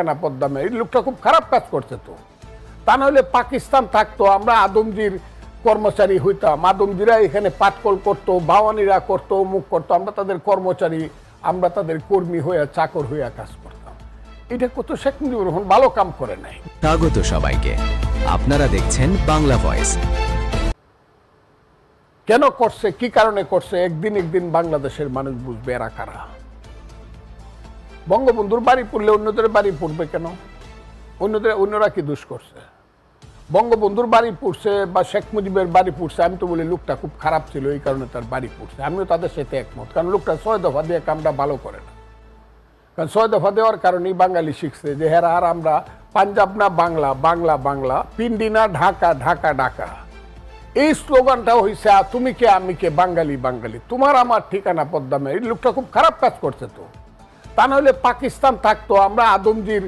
না পদ্মা এই লোকটা খুব খারাপ কাজ করছে। তো তা নাহলে পাকিস্তান থাকতো, আমরা আদমজির কর্মচারী হইতাম, আদমজিরা এখানে পাটকল করতো, বাওয়ানিরা করতো, মুখ করতো, আমরা তাদের কর্মচারী, আমরা তাদের কর্মী হইয়া চাকর হইয়া কাজ করতাম। এটা কত শেখ মুজিবুর রহমান ভালো কাম করে নাই। স্বাগত সবাইকে, আপনারা দেখছেন বাংলা ভয়েস। কেন করছে, কি কারণে করছে, একদিন বাংলাদেশের মানুষ বুঝবে এরা কারা। বঙ্গবন্ধুর বাড়ি পড়লে অন্যদের বাড়ি পড়বে কেন? অন্যরা কি দোষ করছে? বঙ্গবন্ধুর বাড়ি পড়ছে বা শেখ মুজিবের বাড়ি পড়ছে, আমি তো বলি লোকটা খুব খারাপ ছিল, এই কারণে তার বাড়ি পড়ছে। আমিও তাদের সাথে একমত, কারণ লোকটা 6 দফা দিয়ে কামটা ভালো করে না। কারণ 6 দফা দেওয়ার কারণেই বাঙালি শিখছে যে হেরা আর আমরা পাঞ্জাব না বাংলা, বাংলা বাংলা, পিন্ডি না ঢাকা, ঢাকা ঢাকা। এই স্লোগানটা হয়েছে তুমি কে আমি কে, বাঙালি বাঙালি, তোমার আমার ঠিকানা পদ্মা। এই লোকটা খুব খারাপ কাজ করছে। তো তা নাহলে পাকিস্তান থাকতো, আমরা আদমজির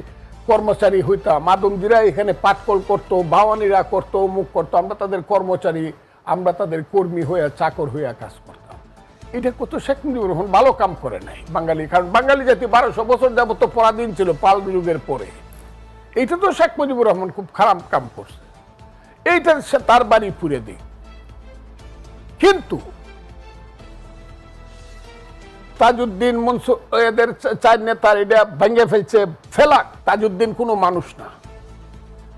কর্মচারী হইতাম, আদমজিরা এখানে পাটকল করতো, বাওয়ানিরা করতো, মুখ করতো, আমরা তাদের কর্মচারী, আমরা তাদের কর্মী হইয়া চাকর হইয়া কাজ করতাম। এটা কত শেখ মুজিবুর রহমান ভালো কাম করে নাই বাঙালি। কারণ বাঙালি জাতি 1200 বছর যাবত তো পরাধীন ছিল পাল যুগের পরে। এইটা তো শেখ মুজিবুর রহমান খুব খারাপ কাম করছে, এইটা তার বাড়ি পুড়ে দিই। কিন্তু তাজউদ্দিন মনসুর এদের 4 নেতার এটা ভেঙে ফেলছে, ফেলাক। তাজউদ্দিন কোনো মানুষ না,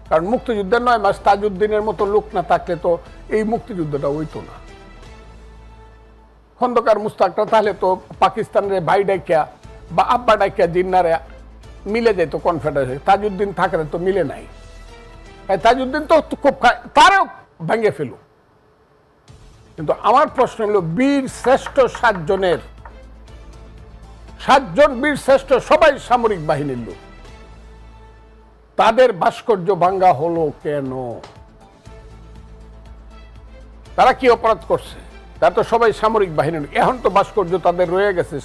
কারণ মুক্তিযুদ্ধের 9 মাস তাজউদ্দিনের মতো লোক না থাকলে তো এই মুক্তিযুদ্ধটা হইতো না। খন্দকার মুস্তাকটা তাহলে তো পাকিস্তানের ভাই ডাইকা বা আব্বা ডাইকা জিন্নারে মিলে যেত কনফেডারেশন। তাজউদ্দিন থাকলে তো মিলে নাই। তাজউদ্দিন তো খুব তারও ভেঙে ফেল। কিন্তু আমার প্রশ্ন হলো, বীর শ্রেষ্ঠ 7 জনের 7 জন বীর শ্রেষ্ঠ সবাই সামরিক বাহিনীর লোক, তাদের ভাস্কর্য ভাঙ্গা হলো কেন? তারা কি অপরাধ করছে? তারা তো সবাই সামরিক বাহিনীর। এখন তো ভাস্কর্য তাদের রয়ে গেছে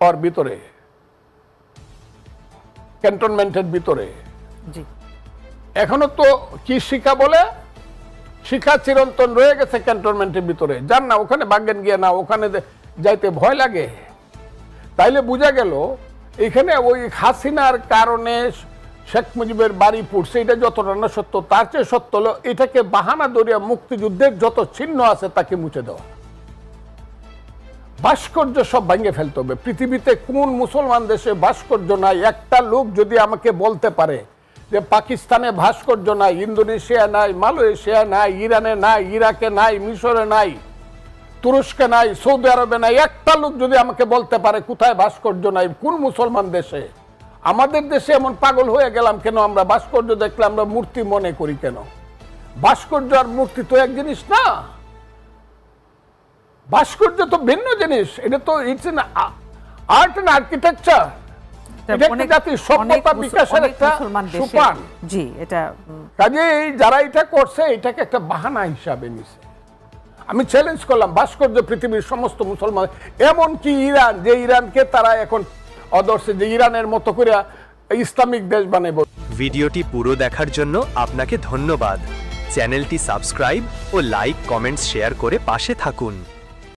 ওর ভিতরে, ক্যান্টনমেন্টের ভিতরে। এখনো তো কি শিখা বলে, শিখা চিরন্তন রয়ে গেছে ক্যান্টনমেন্টের ভিতরে। যান না ওখানে, ভাঙ্গেন গিয়ে না, ওখানে যাইতে ভয় লাগে। তাইলে বোঝা গেল এখানে ওই হাসিনার কারণে শেখ মুজিবের বাড়ি পড়ছে, এটা যতটা না সত্য, তার চেয়ে সত্য হলো এটাকে বাহানা ধরিয়া মুক্তিযুদ্ধের যত চিহ্ন আছে তাকে মুছে দেওয়া। ভাস্কর্য সব ভেঙে ফেলতে হবে। পৃথিবীতে কোন মুসলমান দেশে ভাস্কর্য নাই? একটা লোক যদি আমাকে বলতে পারে যে পাকিস্তানে ভাস্কর্য নাই, ইন্দোনেশিয়া নাই, মালয়েশিয়া নাই, ইরানে নাই, ইরাকে নাই, মিশরে নাই, তুরস্কে নাই, সৌদি আরবে নাই, একটা লোক যদি আমাকে বলতে পারে কোথায় ভাস্কর্য নাই, কোন মুসলমান দেশে? আমাদের দেশে এমন পাগল হয়ে গেলাম কেন? আমরা ভাস্কর্য দেখলে আমরা মূর্তি মনে করি কেন? ভাস্কর্য আর মূর্তি তো এক জিনিস না। ভাস্কর্য তো ভিন্ন জিনিস। এটা তো it's an art and architecture. এটা একটা জাতির সভ্যতা বিকাশের একটা সোপান। জি, এটা কাজেই যারা এটা করছে এটাকে একটা বাহানা হিসাবে নিছে। আমি চ্যালেঞ্জ করলাম ভাস্কর্য পৃথিবীর সমস্ত মুসলমান, এমনকি ইরান, যে ইরানকে তারা এখন অদর্শে, যে ইরানের মতো করে ইসলামিক দেশ বানাবো। ভিডিওটি পুরো দেখার জন্য আপনাকে ধন্যবাদ। চ্যানেলটি সাবস্ক্রাইব ও লাইক, কমেন্টস, শেয়ার করে পাশে থাকুন।